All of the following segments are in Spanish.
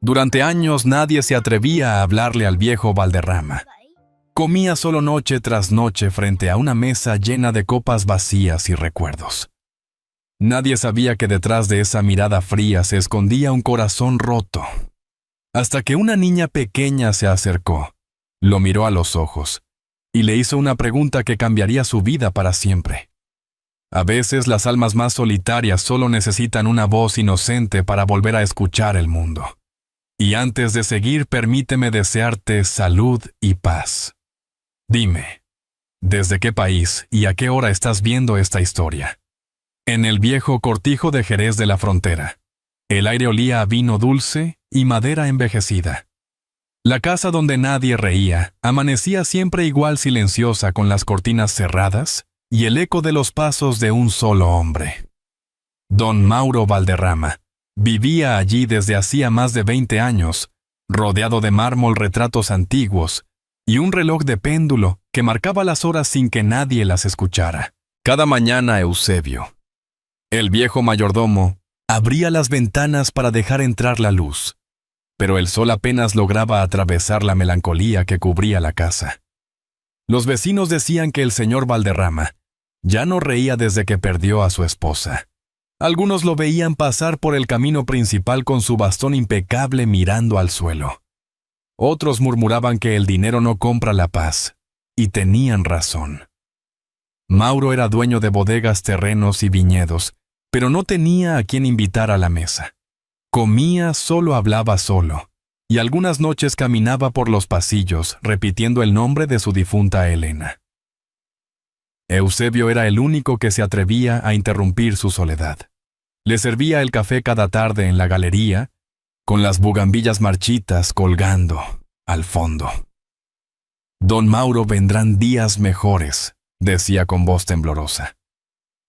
Durante años nadie se atrevía a hablarle al viejo Valderrama. Comía solo noche tras noche frente a una mesa llena de copas vacías y recuerdos. Nadie sabía que detrás de esa mirada fría se escondía un corazón roto. Hasta que una niña pequeña se acercó, lo miró a los ojos y le hizo una pregunta que cambiaría su vida para siempre. A veces las almas más solitarias solo necesitan una voz inocente para volver a escuchar el mundo. Y antes de seguir, permíteme desearte salud y paz. Dime, ¿desde qué país y a qué hora estás viendo esta historia? En el viejo cortijo de Jerez de la Frontera, el aire olía a vino dulce y madera envejecida. La casa donde nadie reía amanecía siempre igual silenciosa con las cortinas cerradas y el eco de los pasos de un solo hombre. Don Mauro Valderrama vivía allí desde hacía más de 20 años, rodeado de mármol, retratos antiguos y un reloj de péndulo que marcaba las horas sin que nadie las escuchara. Cada mañana Eusebio, el viejo mayordomo, abría las ventanas para dejar entrar la luz, pero el sol apenas lograba atravesar la melancolía que cubría la casa. Los vecinos decían que el señor Valderrama ya no reía desde que perdió a su esposa. Algunos lo veían pasar por el camino principal con su bastón impecable mirando al suelo. Otros murmuraban que el dinero no compra la paz, y tenían razón. Mauro era dueño de bodegas, terrenos y viñedos, pero no tenía a quien invitar a la mesa. Comía, solo hablaba solo, y algunas noches caminaba por los pasillos repitiendo el nombre de su difunta Elena. Eusebio era el único que se atrevía a interrumpir su soledad. Le servía el café cada tarde en la galería, con las bugambillas marchitas colgando al fondo. Don Mauro, vendrán días mejores, decía con voz temblorosa.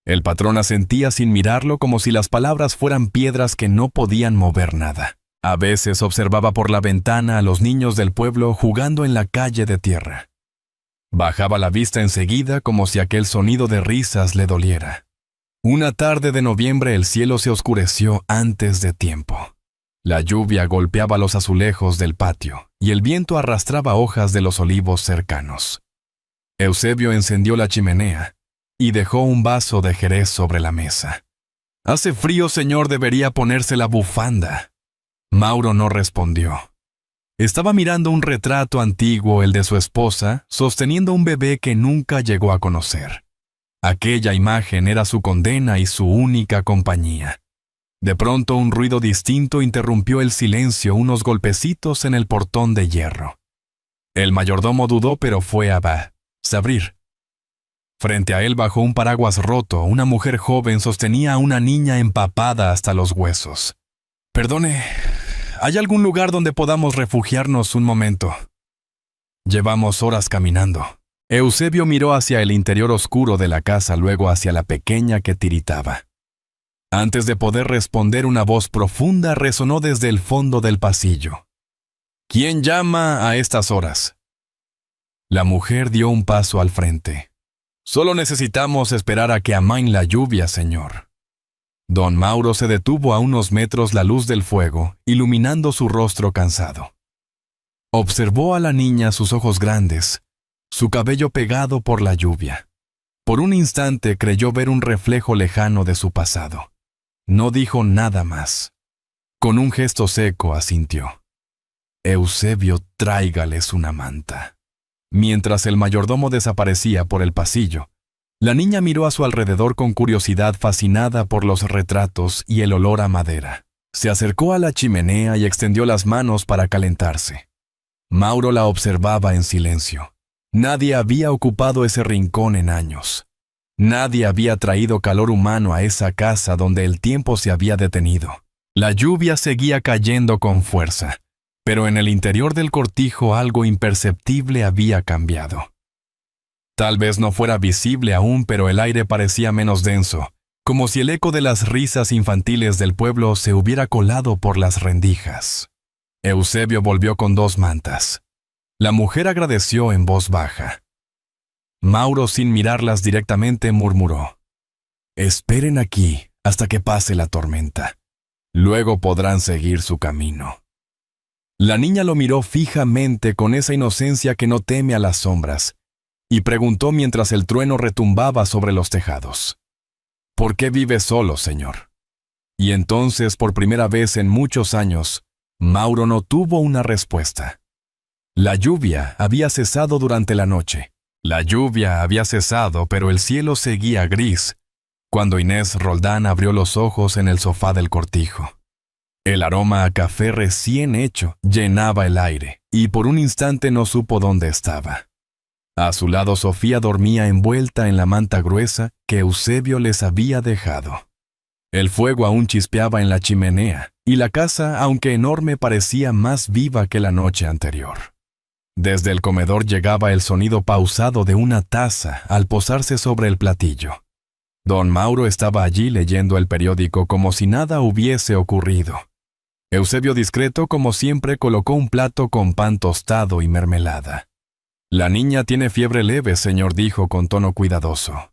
El patrón asentía sin mirarlo, como si las palabras fueran piedras que no podían mover nada. A veces observaba por la ventana a los niños del pueblo jugando en la calle de tierra. Bajaba la vista enseguida como si aquel sonido de risas le doliera. Una tarde de noviembre el cielo se oscureció antes de tiempo. La lluvia golpeaba los azulejos del patio y el viento arrastraba hojas de los olivos cercanos. Eusebio encendió la chimenea y dejó un vaso de Jerez sobre la mesa. «Hace frío, señor, debería ponerse la bufanda». Mauro no respondió. Estaba mirando un retrato antiguo, el de su esposa, sosteniendo un bebé que nunca llegó a conocer. Aquella imagen era su condena y su única compañía. De pronto un ruido distinto interrumpió el silencio, unos golpecitos en el portón de hierro. El mayordomo dudó, pero fue a abrir. Frente a él, bajo un paraguas roto, una mujer joven sostenía a una niña empapada hasta los huesos. «Perdone, ¿hay algún lugar donde podamos refugiarnos un momento?» Llevamos horas caminando. Eusebio miró hacia el interior oscuro de la casa, luego hacia la pequeña que tiritaba. Antes de poder responder, una voz profunda resonó desde el fondo del pasillo. «¿Quién llama a estas horas?» La mujer dio un paso al frente. «Solo necesitamos esperar a que amaine la lluvia, señor». Don Mauro se detuvo a unos metros la luz del fuego, iluminando su rostro cansado. Observó a la niña, sus ojos grandes, su cabello pegado por la lluvia. Por un instante creyó ver un reflejo lejano de su pasado. No dijo nada más. Con un gesto seco asintió. «Eusebio, tráigales una manta». Mientras el mayordomo desaparecía por el pasillo, la niña miró a su alrededor con curiosidad, fascinada por los retratos y el olor a madera. Se acercó a la chimenea y extendió las manos para calentarse. Mauro la observaba en silencio. Nadie había ocupado ese rincón en años. Nadie había traído calor humano a esa casa donde el tiempo se había detenido. La lluvia seguía cayendo con fuerza, pero en el interior del cortijo algo imperceptible había cambiado. Tal vez no fuera visible aún, pero el aire parecía menos denso, como si el eco de las risas infantiles del pueblo se hubiera colado por las rendijas. Eusebio volvió con 2 mantas. La mujer agradeció en voz baja. Mauro, sin mirarlas directamente, murmuró: «Esperen aquí hasta que pase la tormenta. Luego podrán seguir su camino». La niña lo miró fijamente con esa inocencia que no teme a las sombras, y preguntó mientras el trueno retumbaba sobre los tejados: ¿Por qué vive solo, señor? Y entonces, por primera vez en muchos años, Mauro no tuvo una respuesta. La lluvia había cesado durante la noche. La lluvia había cesado, pero el cielo seguía gris, cuando Inés Roldán abrió los ojos en el sofá del cortijo. El aroma a café recién hecho llenaba el aire, y por un instante no supo dónde estaba. A su lado Sofía dormía envuelta en la manta gruesa que Eusebio les había dejado. El fuego aún chispeaba en la chimenea, y la casa, aunque enorme, parecía más viva que la noche anterior. Desde el comedor llegaba el sonido pausado de una taza al posarse sobre el platillo. Don Mauro estaba allí leyendo el periódico como si nada hubiese ocurrido. Eusebio, discreto como siempre, colocó un plato con pan tostado y mermelada. «La niña tiene fiebre leve, señor», dijo con tono cuidadoso.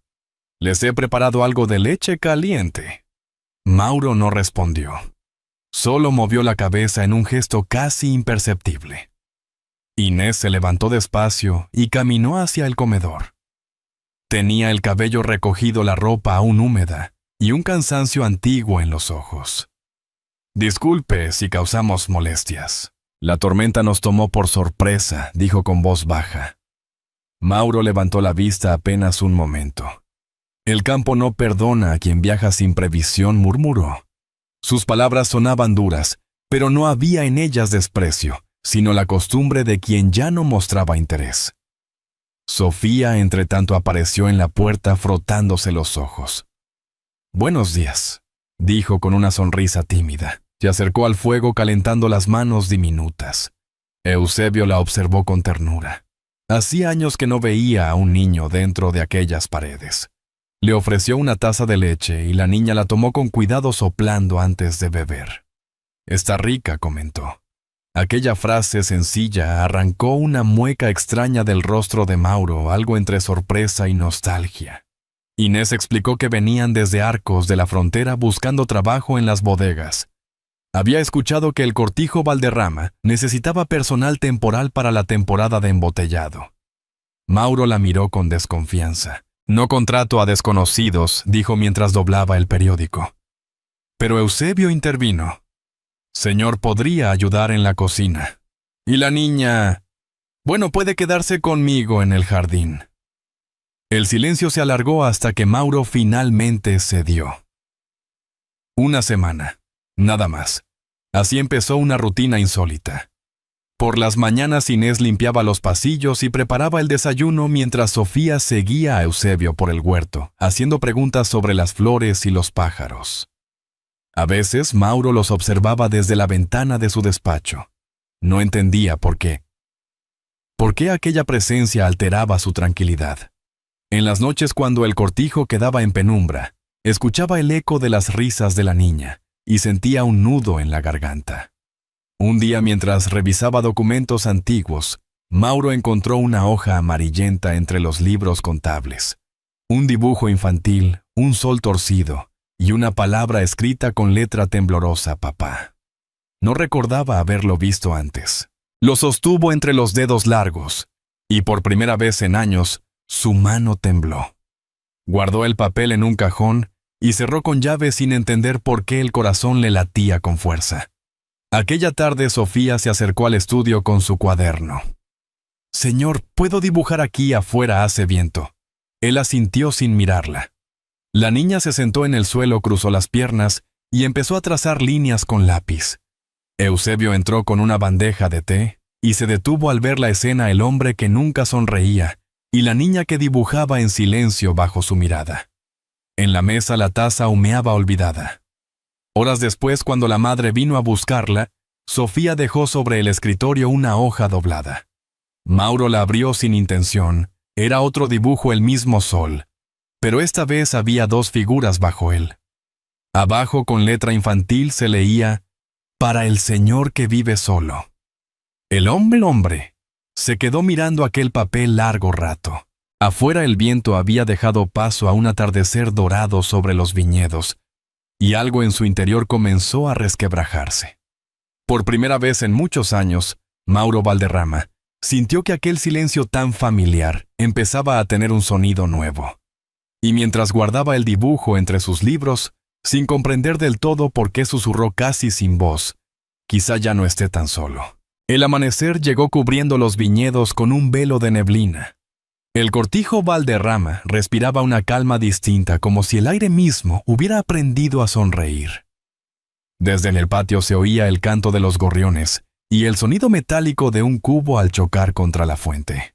«Les he preparado algo de leche caliente». Mauro no respondió. Solo movió la cabeza en un gesto casi imperceptible. Inés se levantó despacio y caminó hacia el comedor. Tenía el cabello recogido, la ropa aún húmeda, y un cansancio antiguo en los ojos. «Disculpe si causamos molestias. La tormenta nos tomó por sorpresa», dijo con voz baja. Mauro levantó la vista apenas un momento. «El campo no perdona a quien viaja sin previsión», murmuró. Sus palabras sonaban duras, pero no había en ellas desprecio, sino la costumbre de quien ya no mostraba interés. Sofía, entretanto, apareció en la puerta frotándose los ojos. «Buenos días», dijo con una sonrisa tímida. Se acercó al fuego calentando las manos diminutas. Eusebio la observó con ternura. Hacía años que no veía a un niño dentro de aquellas paredes. Le ofreció una taza de leche y la niña la tomó con cuidado soplando antes de beber. «Está rica», comentó. Aquella frase sencilla arrancó una mueca extraña del rostro de Mauro, algo entre sorpresa y nostalgia. Inés explicó que venían desde Arcos de la Frontera buscando trabajo en las bodegas. Había escuchado que el Cortijo Valderrama necesitaba personal temporal para la temporada de embotellado. Mauro la miró con desconfianza. «No contrato a desconocidos», dijo mientras doblaba el periódico. Pero Eusebio intervino. «Señor, podría ayudar en la cocina. Y la niña... bueno, puede quedarse conmigo en el jardín». El silencio se alargó hasta que Mauro finalmente cedió. Una semana. Nada más. Así empezó una rutina insólita. Por las mañanas Inés limpiaba los pasillos y preparaba el desayuno mientras Sofía seguía a Eusebio por el huerto, haciendo preguntas sobre las flores y los pájaros. A veces Mauro los observaba desde la ventana de su despacho. No entendía por qué. ¿Por qué aquella presencia alteraba su tranquilidad? En las noches, cuando el cortijo quedaba en penumbra, escuchaba el eco de las risas de la niña y sentía un nudo en la garganta. Un día, mientras revisaba documentos antiguos, Mauro encontró una hoja amarillenta entre los libros contables. Un dibujo infantil, un sol torcido y una palabra escrita con letra temblorosa: «Papá». No recordaba haberlo visto antes. Lo sostuvo entre los dedos largos, y por primera vez en años, su mano tembló. Guardó el papel en un cajón y cerró con llave sin entender por qué el corazón le latía con fuerza. Aquella tarde Sofía se acercó al estudio con su cuaderno. «Señor, ¿puedo dibujar aquí? Afuera hace viento». Él asintió sin mirarla. La niña se sentó en el suelo, cruzó las piernas y empezó a trazar líneas con lápiz. Eusebio entró con una bandeja de té y se detuvo al ver la escena: el hombre que nunca sonreía y la niña que dibujaba en silencio bajo su mirada. En la mesa la taza humeaba olvidada. Horas después, cuando la madre vino a buscarla, Sofía dejó sobre el escritorio una hoja doblada. Mauro la abrió sin intención. Era otro dibujo, el mismo sol, pero esta vez había dos figuras bajo él. Abajo, con letra infantil, se leía: «Para el señor que vive solo». El hombre se quedó mirando aquel papel largo rato. Afuera el viento había dejado paso a un atardecer dorado sobre los viñedos, y algo en su interior comenzó a resquebrajarse. Por primera vez en muchos años, Mauro Valderrama sintió que aquel silencio tan familiar empezaba a tener un sonido nuevo. Y mientras guardaba el dibujo entre sus libros, sin comprender del todo por qué susurró casi sin voz, quizá ya no esté tan solo. El amanecer llegó cubriendo los viñedos con un velo de neblina. El cortijo Valderrama respiraba una calma distinta, como si el aire mismo hubiera aprendido a sonreír. Desde el patio se oía el canto de los gorriones y el sonido metálico de un cubo al chocar contra la fuente.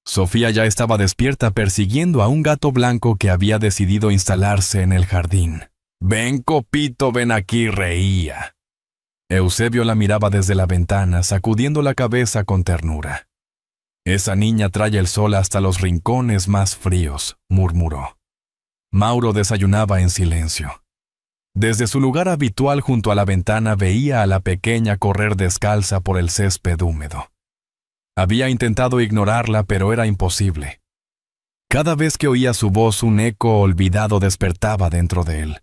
Sofía ya estaba despierta persiguiendo a un gato blanco que había decidido instalarse en el jardín. «Ven, Copito, ven aquí», reía. Eusebio la miraba desde la ventana, sacudiendo la cabeza con ternura. «Esa niña trae el sol hasta los rincones más fríos», murmuró. Mauro desayunaba en silencio. Desde su lugar habitual junto a la ventana veía a la pequeña correr descalza por el césped húmedo. Había intentado ignorarla, pero era imposible. Cada vez que oía su voz, un eco olvidado despertaba dentro de él.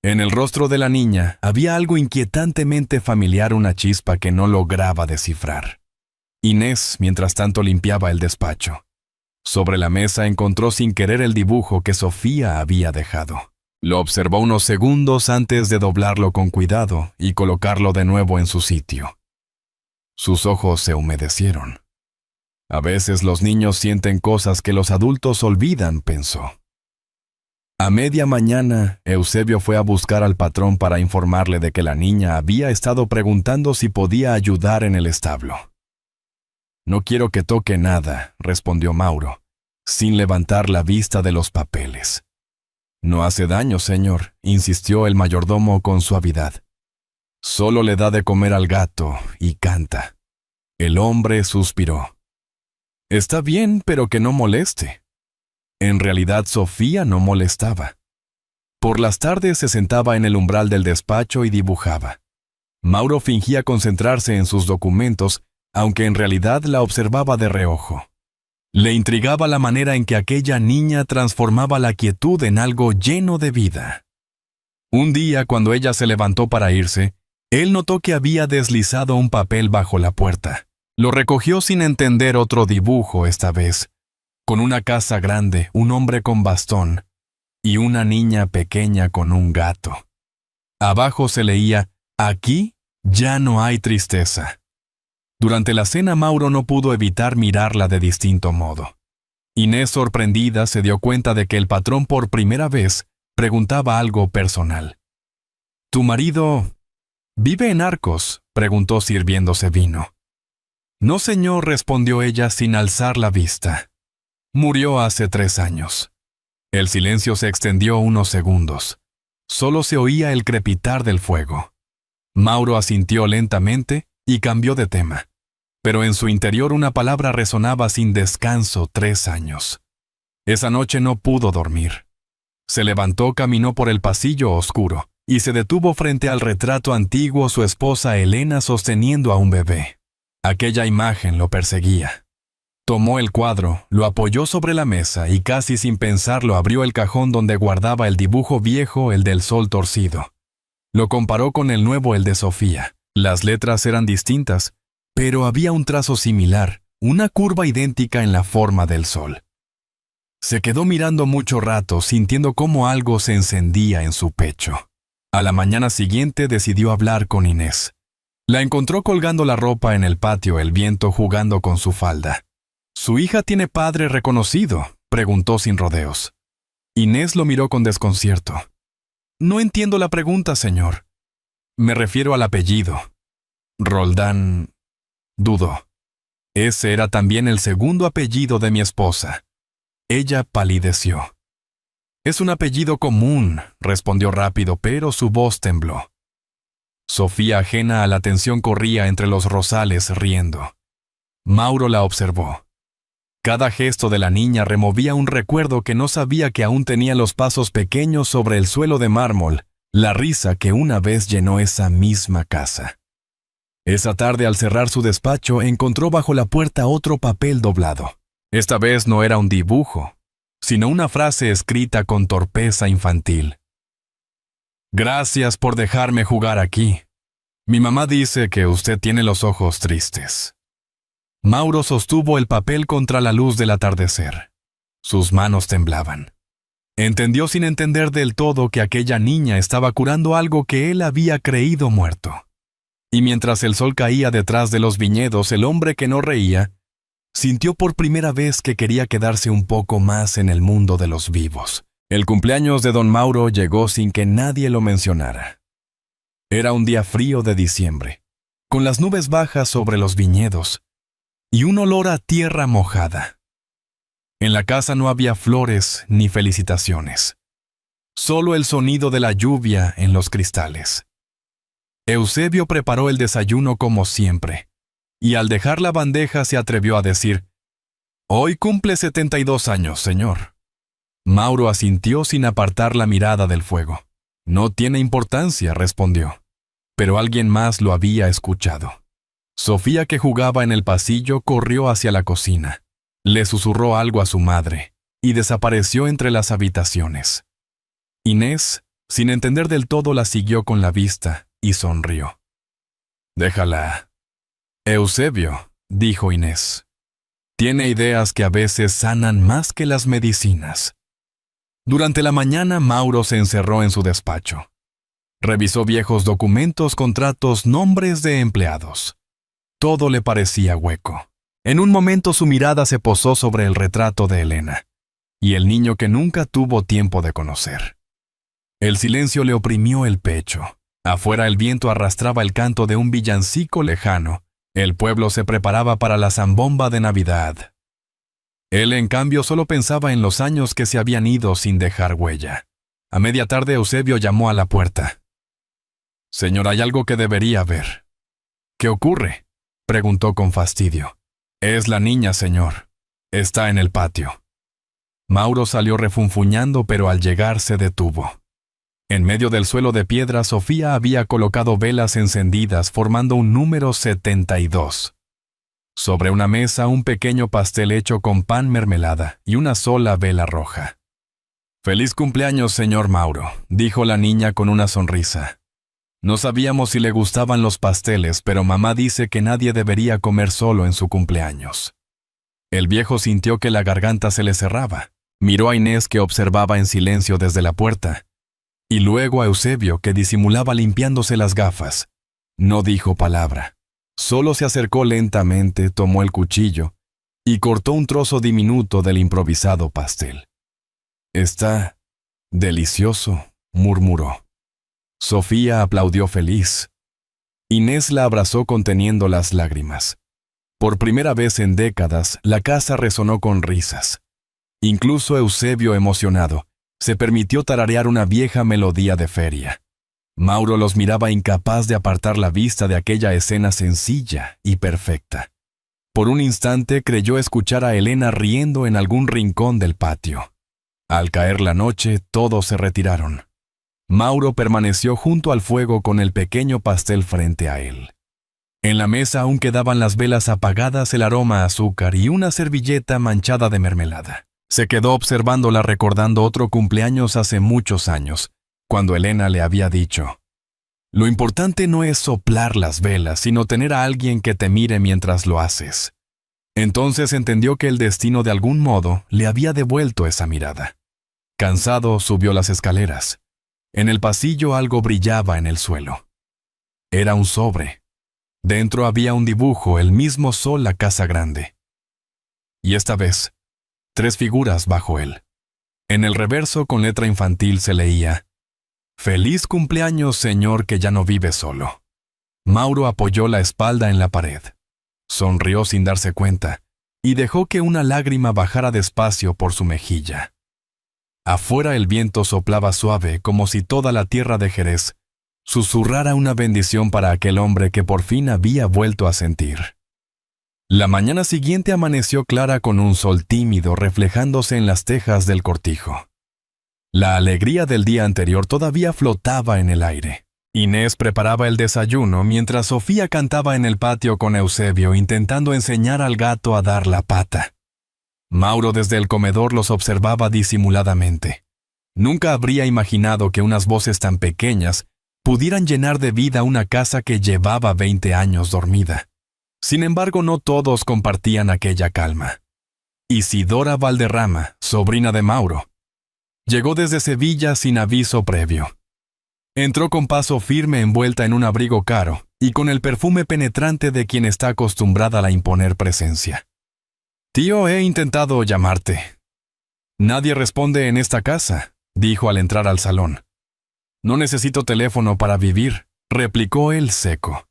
En el rostro de la niña había algo inquietantemente familiar, una chispa que no lograba descifrar. Inés, mientras tanto, limpiaba el despacho. Sobre la mesa encontró sin querer el dibujo que Sofía había dejado. Lo observó unos segundos antes de doblarlo con cuidado y colocarlo de nuevo en su sitio. Sus ojos se humedecieron. A veces los niños sienten cosas que los adultos olvidan, pensó. A media mañana, Eusebio fue a buscar al patrón para informarle de que la niña había estado preguntando si podía ayudar en el establo. «No quiero que toque nada», respondió Mauro, sin levantar la vista de los papeles. «No hace daño, señor», insistió el mayordomo con suavidad. «Solo le da de comer al gato y canta». El hombre suspiró. «Está bien, pero que no moleste». En realidad, Sofía no molestaba. Por las tardes se sentaba en el umbral del despacho y dibujaba. Mauro fingía concentrarse en sus documentos, aunque en realidad la observaba de reojo. Le intrigaba la manera en que aquella niña transformaba la quietud en algo lleno de vida. Un día, cuando ella se levantó para irse, él notó que había deslizado un papel bajo la puerta. Lo recogió sin entender otro dibujo esta vez, con una casa grande, un hombre con bastón y una niña pequeña con un gato. Abajo se leía: «Aquí ya no hay tristeza». Durante la cena Mauro no pudo evitar mirarla de distinto modo. Inés, sorprendida, se dio cuenta de que el patrón por primera vez preguntaba algo personal. «¿Tu marido vive en Arcos?», preguntó sirviéndose vino. «No, señor», respondió ella sin alzar la vista. «Murió hace 3 años». El silencio se extendió unos segundos. Solo se oía el crepitar del fuego. Mauro asintió lentamente y cambió de tema. Pero en su interior una palabra resonaba sin descanso: 3 años. Esa noche no pudo dormir. Se levantó, caminó por el pasillo oscuro y se detuvo frente al retrato antiguo, su esposa Elena sosteniendo a un bebé. Aquella imagen lo perseguía. Tomó el cuadro, lo apoyó sobre la mesa y casi sin pensarlo abrió el cajón donde guardaba el dibujo viejo, el del sol torcido. Lo comparó con el nuevo, el de Sofía. Las letras eran distintas, pero había un trazo similar, una curva idéntica en la forma del sol. Se quedó mirando mucho rato, sintiendo cómo algo se encendía en su pecho. A la mañana siguiente decidió hablar con Inés. La encontró colgando la ropa en el patio, el viento jugando con su falda. «¿Su hija tiene padre reconocido?», preguntó sin rodeos. Inés lo miró con desconcierto. «No entiendo la pregunta, señor. Me refiero al apellido». «Roldán», dudó. «Ese era también el segundo apellido de mi esposa». Ella palideció. «Es un apellido común», respondió rápido, pero su voz tembló. Sofía, ajena a la atención, corría entre los rosales riendo. Mauro la observó. Cada gesto de la niña removía un recuerdo que no sabía que aún tenía: los pasos pequeños sobre el suelo de mármol, la risa que una vez llenó esa misma casa. Esa tarde, al cerrar su despacho, encontró bajo la puerta otro papel doblado. Esta vez no era un dibujo, sino una frase escrita con torpeza infantil. «Gracias por dejarme jugar aquí. Mi mamá dice que usted tiene los ojos tristes. Mauro sostuvo el papel contra la luz del atardecer. Sus manos temblaban. Entendió sin entender del todo que aquella niña estaba curando algo que él había creído muerto. Y mientras el sol caía detrás de los viñedos, el hombre que no reía sintió por primera vez que quería quedarse un poco más en el mundo de los vivos. El cumpleaños de don Mauro llegó sin que nadie lo mencionara. Era un día frío de diciembre, con las nubes bajas sobre los viñedos y un olor a tierra mojada. En la casa no había flores ni felicitaciones, solo el sonido de la lluvia en los cristales. Eusebio preparó el desayuno como siempre, y al dejar la bandeja se atrevió a decir: «Hoy cumple 72 años, señor». Mauro asintió sin apartar la mirada del fuego. «No tiene importancia», respondió. Pero alguien más lo había escuchado. Sofía, que jugaba en el pasillo, corrió hacia la cocina. Le susurró algo a su madre y desapareció entre las habitaciones. Inés, sin entender del todo, la siguió con la vista y sonrió. «Déjala». «Eusebio», dijo Inés, «tiene ideas que a veces sanan más que las medicinas». Durante la mañana, Mauro se encerró en su despacho. Revisó viejos documentos, contratos, nombres de empleados. Todo le parecía hueco. En un momento su mirada se posó sobre el retrato de Elena y el niño que nunca tuvo tiempo de conocer. El silencio le oprimió el pecho. Afuera el viento arrastraba el canto de un villancico lejano. El pueblo se preparaba para la zambomba de Navidad. Él, en cambio, solo pensaba en los años que se habían ido sin dejar huella. A media tarde, Eusebio llamó a la puerta. «Señor, hay algo que debería ver». «¿Qué ocurre?», preguntó con fastidio. «Es la niña, señor. Está en el patio». Mauro salió refunfuñando, pero al llegar se detuvo. En medio del suelo de piedra, Sofía había colocado velas encendidas formando un número 72. Sobre una mesa, un pequeño pastel hecho con pan mermelada y una sola vela roja. «Feliz cumpleaños, señor Mauro», dijo la niña con una sonrisa. «No sabíamos si le gustaban los pasteles, pero mamá dice que nadie debería comer solo en su cumpleaños». El viejo sintió que la garganta se le cerraba. Miró a Inés, que observaba en silencio desde la puerta, y luego a Eusebio, que disimulaba limpiándose las gafas. No dijo palabra. Solo se acercó lentamente, tomó el cuchillo y cortó un trozo diminuto del improvisado pastel. «Está delicioso», murmuró. Sofía aplaudió feliz. Inés la abrazó conteniendo las lágrimas. Por primera vez en décadas, la casa resonó con risas. Incluso Eusebio, emocionado, se permitió tararear una vieja melodía de feria. Mauro los miraba, incapaz de apartar la vista de aquella escena sencilla y perfecta. Por un instante creyó escuchar a Elena riendo en algún rincón del patio. Al caer la noche, todos se retiraron. Mauro permaneció junto al fuego con el pequeño pastel frente a él. En la mesa aún quedaban las velas apagadas, el aroma a azúcar y una servilleta manchada de mermelada. Se quedó observándola, recordando otro cumpleaños hace muchos años, cuando Elena le había dicho: «Lo importante no es soplar las velas, sino tener a alguien que te mire mientras lo haces». Entonces entendió que el destino de algún modo le había devuelto esa mirada. Cansado, subió las escaleras. En el pasillo algo brillaba en el suelo. Era un sobre. Dentro había un dibujo, el mismo sol, la casa grande. Y esta vez, 3 figuras bajo él. En el reverso, con letra infantil, se leía: «Feliz cumpleaños, señor, que ya no vive solo». Mauro apoyó la espalda en la pared. Sonrió sin darse cuenta y dejó que una lágrima bajara despacio por su mejilla. Afuera el viento soplaba suave, como si toda la tierra de Jerez susurrara una bendición para aquel hombre que por fin había vuelto a sentir. La mañana siguiente amaneció clara, con un sol tímido reflejándose en las tejas del cortijo. La alegría del día anterior todavía flotaba en el aire. Inés preparaba el desayuno mientras Sofía cantaba en el patio con Eusebio, intentando enseñar al gato a dar la pata. Mauro desde el comedor los observaba disimuladamente. Nunca habría imaginado que unas voces tan pequeñas pudieran llenar de vida una casa que llevaba 20 años dormida. Sin embargo, no todos compartían aquella calma. Isidora Valderrama, sobrina de Mauro, llegó desde Sevilla sin aviso previo. Entró con paso firme envuelta en un abrigo caro y con el perfume penetrante de quien está acostumbrada a imponer presencia. «Tío, he intentado llamarte». «Nadie responde en esta casa», dijo al entrar al salón. «No necesito teléfono para vivir», replicó él seco.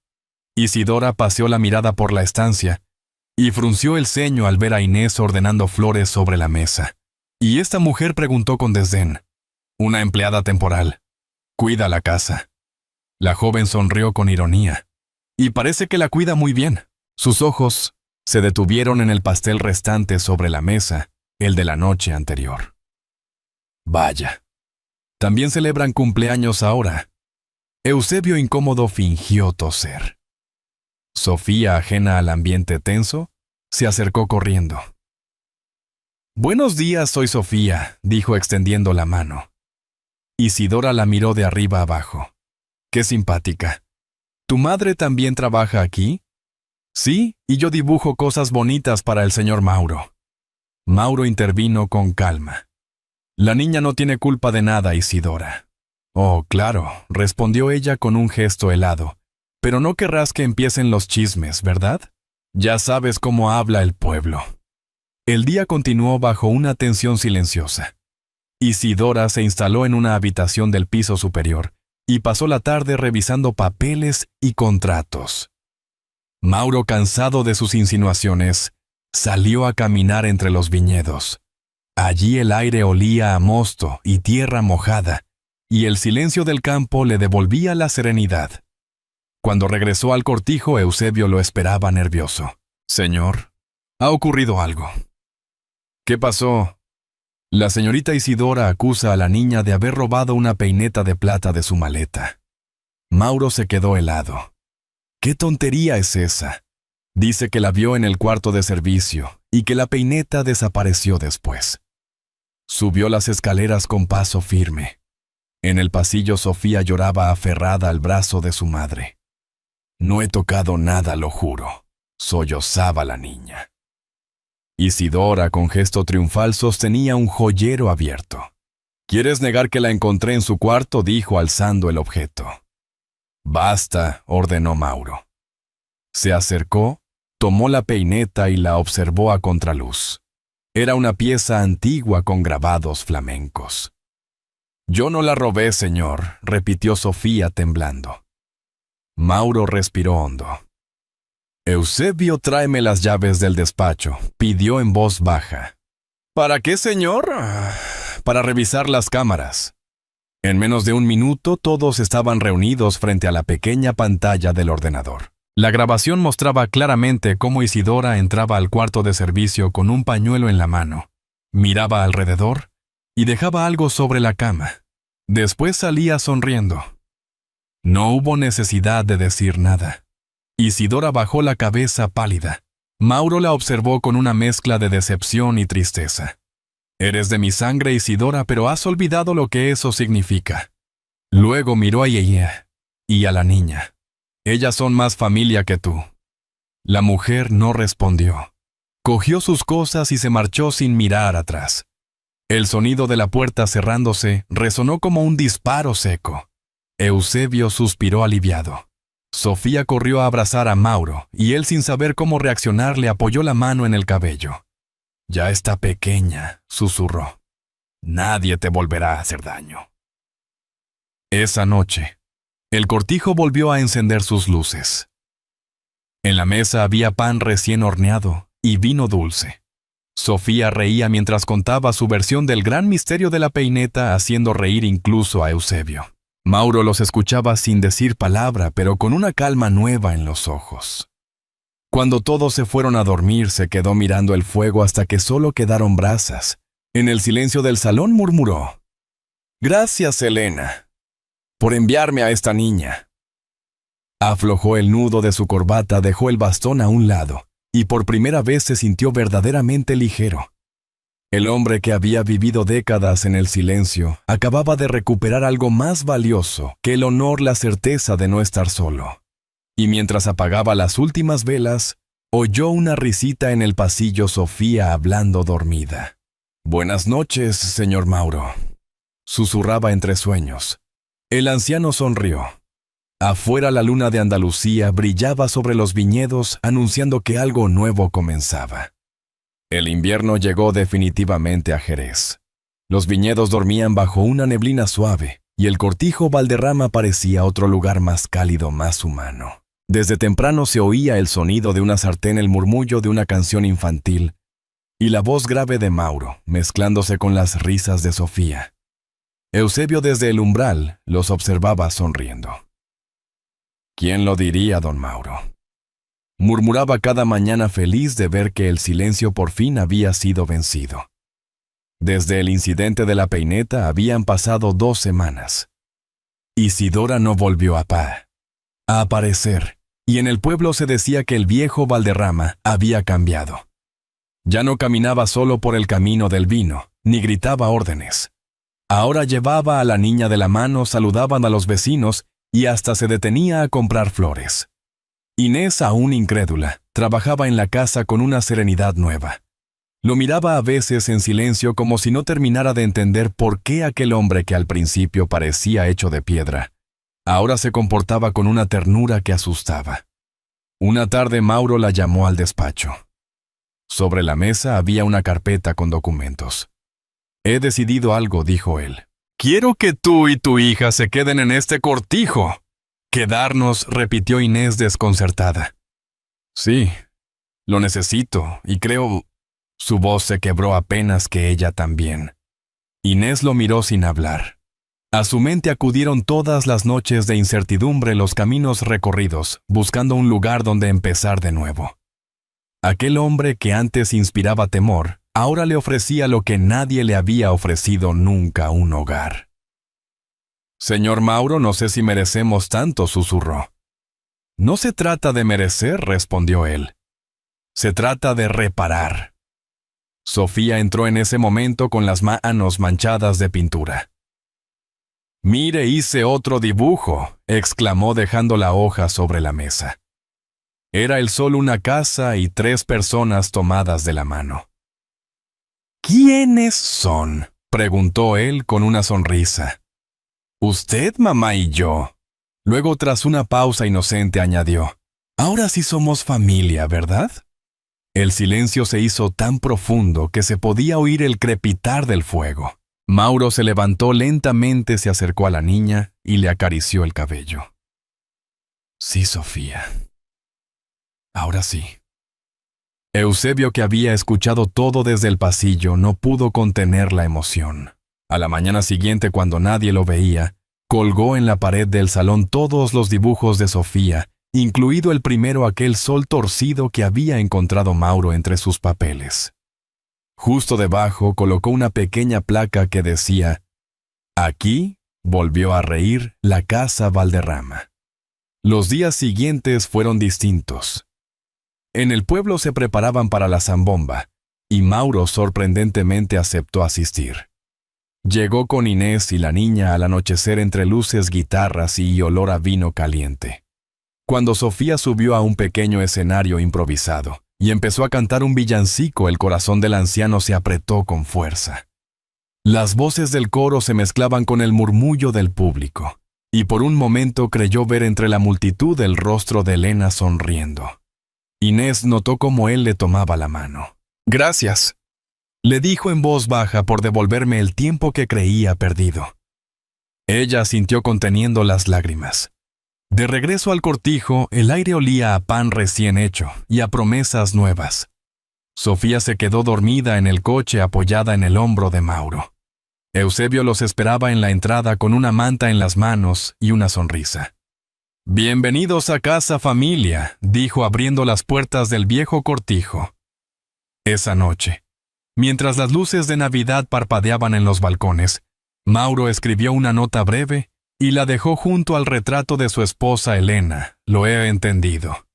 Isidora paseó la mirada por la estancia y frunció el ceño al ver a Inés ordenando flores sobre la mesa. Y esta mujer preguntó con desdén: «Una empleada temporal. Cuida la casa». La joven sonrió con ironía. «Y parece que la cuida muy bien». Sus ojos se detuvieron en el pastel restante sobre la mesa, el de la noche anterior. «Vaya. También celebran cumpleaños ahora». Eusebio incómodo fingió toser. Sofía, ajena al ambiente tenso, se acercó corriendo. «Buenos días, soy Sofía», dijo extendiendo la mano. Isidora la miró de arriba abajo. «Qué simpática. ¿Tu madre también trabaja aquí?» «Sí, y yo dibujo cosas bonitas para el señor Mauro». Mauro intervino con calma. «La niña no tiene culpa de nada, Isidora». «Oh, claro», respondió ella con un gesto helado. «Pero no querrás que empiecen los chismes, ¿verdad? Ya sabes cómo habla el pueblo». El día continuó bajo una tensión silenciosa. Isidora se instaló en una habitación del piso superior y pasó la tarde revisando papeles y contratos. Mauro, cansado de sus insinuaciones, salió a caminar entre los viñedos. Allí el aire olía a mosto y tierra mojada, y el silencio del campo le devolvía la serenidad. Cuando regresó al cortijo, Eusebio lo esperaba nervioso. «Señor, ha ocurrido algo». «¿Qué pasó?» «La señorita Isidora acusa a la niña de haber robado una peineta de plata de su maleta». Mauro se quedó helado. «¿Qué tontería es esa?» «Dice que la vio en el cuarto de servicio y que la peineta desapareció después». Subió las escaleras con paso firme. En el pasillo Sofía lloraba aferrada al brazo de su madre. «No he tocado nada, lo juro», sollozaba la niña. Isidora, con gesto triunfal, sostenía un joyero abierto. «¿Quieres negar que la encontré en su cuarto?», dijo alzando el objeto. «Basta», ordenó Mauro. Se acercó, tomó la peineta y la observó a contraluz. Era una pieza antigua con grabados flamencos. «Yo no la robé, señor», repitió Sofía temblando. Mauro respiró hondo. «Eusebio, tráeme las llaves del despacho», pidió en voz baja. «¿Para qué, señor?» «Para revisar las cámaras». En menos de un minuto todos estaban reunidos frente a la pequeña pantalla del ordenador. La grabación mostraba claramente cómo Isidora entraba al cuarto de servicio con un pañuelo en la mano, miraba alrededor y dejaba algo sobre la cama. Después salía sonriendo. No hubo necesidad de decir nada. Isidora bajó la cabeza pálida. Mauro la observó con una mezcla de decepción y tristeza. «Eres de mi sangre, Isidora, pero has olvidado lo que eso significa». Luego miró a ella y a la niña. «Ellas son más familia que tú». La mujer no respondió. Cogió sus cosas y se marchó sin mirar atrás. El sonido de la puerta cerrándose resonó como un disparo seco. Eusebio suspiró aliviado. Sofía corrió a abrazar a Mauro, y él, sin saber cómo reaccionar, le apoyó la mano en el cabello. «Ya está pequeña», susurró. «Nadie te volverá a hacer daño». Esa noche, el cortijo volvió a encender sus luces. En la mesa había pan recién horneado y vino dulce. Sofía reía mientras contaba su versión del gran misterio de la peineta, haciendo reír incluso a Eusebio. Mauro los escuchaba sin decir palabra, pero con una calma nueva en los ojos. Cuando todos se fueron a dormir, se quedó mirando el fuego hasta que solo quedaron brasas. En el silencio del salón murmuró: «Gracias, Elena, por enviarme a esta niña». Aflojó el nudo de su corbata, dejó el bastón a un lado, y por primera vez se sintió verdaderamente ligero. El hombre que había vivido décadas en el silencio acababa de recuperar algo más valioso que el honor, la certeza de no estar solo. Y mientras apagaba las últimas velas, oyó una risita en el pasillo, Sofía hablando dormida. «Buenas noches, señor Mauro», susurraba entre sueños. El anciano sonrió. Afuera la luna de Andalucía brillaba sobre los viñedos, anunciando que algo nuevo comenzaba. El invierno llegó definitivamente a Jerez. Los viñedos dormían bajo una neblina suave, y el cortijo Valderrama parecía otro lugar más cálido, más humano. Desde temprano se oía el sonido de una sartén, el murmullo de una canción infantil, y la voz grave de Mauro, mezclándose con las risas de Sofía. Eusebio desde el umbral los observaba sonriendo. «¿Quién lo diría, don Mauro?», murmuraba cada mañana feliz de ver que el silencio por fin había sido vencido. Desde el incidente de la peineta habían pasado 2 semanas. Isidora no volvió a aparecer, y en el pueblo se decía que el viejo Valderrama había cambiado. Ya no caminaba solo por el camino del vino, ni gritaba órdenes. Ahora llevaba a la niña de la mano, saludaban a los vecinos y hasta se detenía a comprar flores. Inés, aún incrédula, trabajaba en la casa con una serenidad nueva. Lo miraba a veces en silencio como si no terminara de entender por qué aquel hombre que al principio parecía hecho de piedra, ahora se comportaba con una ternura que asustaba. Una tarde Mauro la llamó al despacho. Sobre la mesa había una carpeta con documentos. «He decidido algo», dijo él. «Quiero que tú y tu hija se queden en este cortijo». «¿Quedarnos?», repitió Inés desconcertada. «Sí, lo necesito, y creo...». Su voz se quebró apenas que ella también. Inés lo miró sin hablar. A su mente acudieron todas las noches de incertidumbre, los caminos recorridos, buscando un lugar donde empezar de nuevo. Aquel hombre que antes inspiraba temor, ahora le ofrecía lo que nadie le había ofrecido nunca: un hogar. «Señor Mauro, no sé si merecemos tanto», susurró. «No se trata de merecer», respondió él. «Se trata de reparar». Sofía entró en ese momento con las manos manchadas de pintura. «Mire, hice otro dibujo», exclamó dejando la hoja sobre la mesa. Era el sol, una casa y 3 personas tomadas de la mano. «¿Quiénes son?», preguntó él con una sonrisa. «Usted, mamá y yo». Luego, tras una pausa inocente, añadió: «Ahora sí somos familia, ¿verdad?». El silencio se hizo tan profundo que se podía oír el crepitar del fuego. Mauro se levantó lentamente, se acercó a la niña y le acarició el cabello. «Sí, Sofía. Ahora sí». Eusebio, que había escuchado todo desde el pasillo, no pudo contener la emoción. A la mañana siguiente, cuando nadie lo veía, colgó en la pared del salón todos los dibujos de Sofía, incluido el primero, aquel sol torcido que había encontrado Mauro entre sus papeles. Justo debajo colocó una pequeña placa que decía: «Aquí volvió a reír la casa Valderrama». Los días siguientes fueron distintos. En el pueblo se preparaban para la zambomba, y Mauro sorprendentemente aceptó asistir. Llegó con Inés y la niña al anochecer entre luces, guitarras y olor a vino caliente. Cuando Sofía subió a un pequeño escenario improvisado y empezó a cantar un villancico, el corazón del anciano se apretó con fuerza. Las voces del coro se mezclaban con el murmullo del público, y por un momento creyó ver entre la multitud el rostro de Elena sonriendo. Inés notó cómo él le tomaba la mano. «Gracias», le dijo en voz baja, «por devolverme el tiempo que creía perdido». Ella asintió conteniendo las lágrimas. De regreso al cortijo, el aire olía a pan recién hecho y a promesas nuevas. Sofía se quedó dormida en el coche, apoyada en el hombro de Mauro. Eusebio los esperaba en la entrada con una manta en las manos y una sonrisa. «Bienvenidos a casa, familia», dijo abriendo las puertas del viejo cortijo. Esa noche, mientras las luces de Navidad parpadeaban en los balcones, Mauro escribió una nota breve y la dejó junto al retrato de su esposa Elena. «Lo he entendido.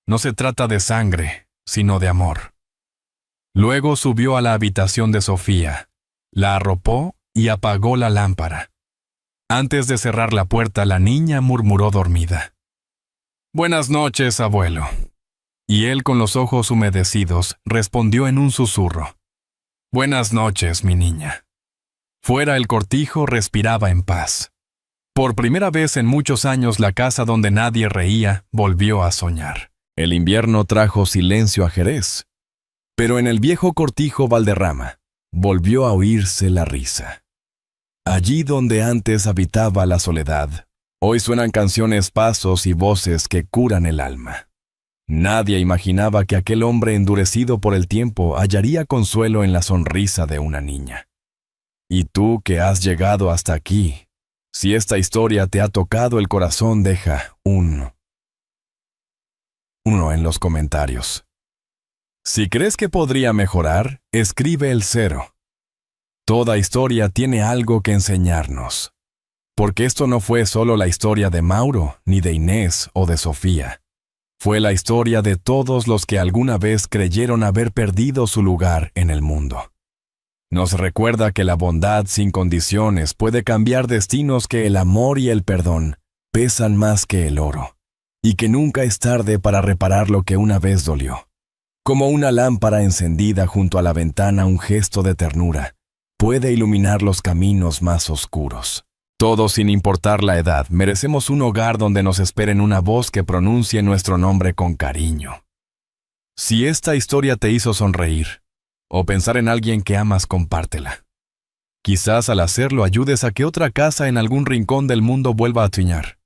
No se trata de sangre, sino de amor». Luego subió a la habitación de Sofía, la arropó y apagó la lámpara. Antes de cerrar la puerta, la niña murmuró dormida: «Buenas noches, abuelo». Y él, con los ojos humedecidos, respondió en un susurro: «Buenas noches, mi niña». Fuera, el cortijo respiraba en paz. Por primera vez en muchos años, la casa donde nadie reía volvió a soñar. El invierno trajo silencio a Jerez, pero en el viejo cortijo Valderrama volvió a oírse la risa. Allí donde antes habitaba la soledad, hoy suenan canciones, pasos y voces que curan el alma. Nadie imaginaba que aquel hombre endurecido por el tiempo hallaría consuelo en la sonrisa de una niña. Y tú que has llegado hasta aquí, si esta historia te ha tocado el corazón, deja uno en los comentarios. Si crees que podría mejorar, escribe el 0. Toda historia tiene algo que enseñarnos. Porque esto no fue solo la historia de Mauro, ni de Inés o de Sofía. Fue la historia de todos los que alguna vez creyeron haber perdido su lugar en el mundo. Nos recuerda que la bondad sin condiciones puede cambiar destinos, que el amor y el perdón pesan más que el oro, y que nunca es tarde para reparar lo que una vez dolió. Como una lámpara encendida junto a la ventana, un gesto de ternura puede iluminar los caminos más oscuros. Todos, sin importar la edad, merecemos un hogar donde nos esperen una voz que pronuncie nuestro nombre con cariño. Si esta historia te hizo sonreír o pensar en alguien que amas, compártela. Quizás al hacerlo ayudes a que otra casa en algún rincón del mundo vuelva a soñar.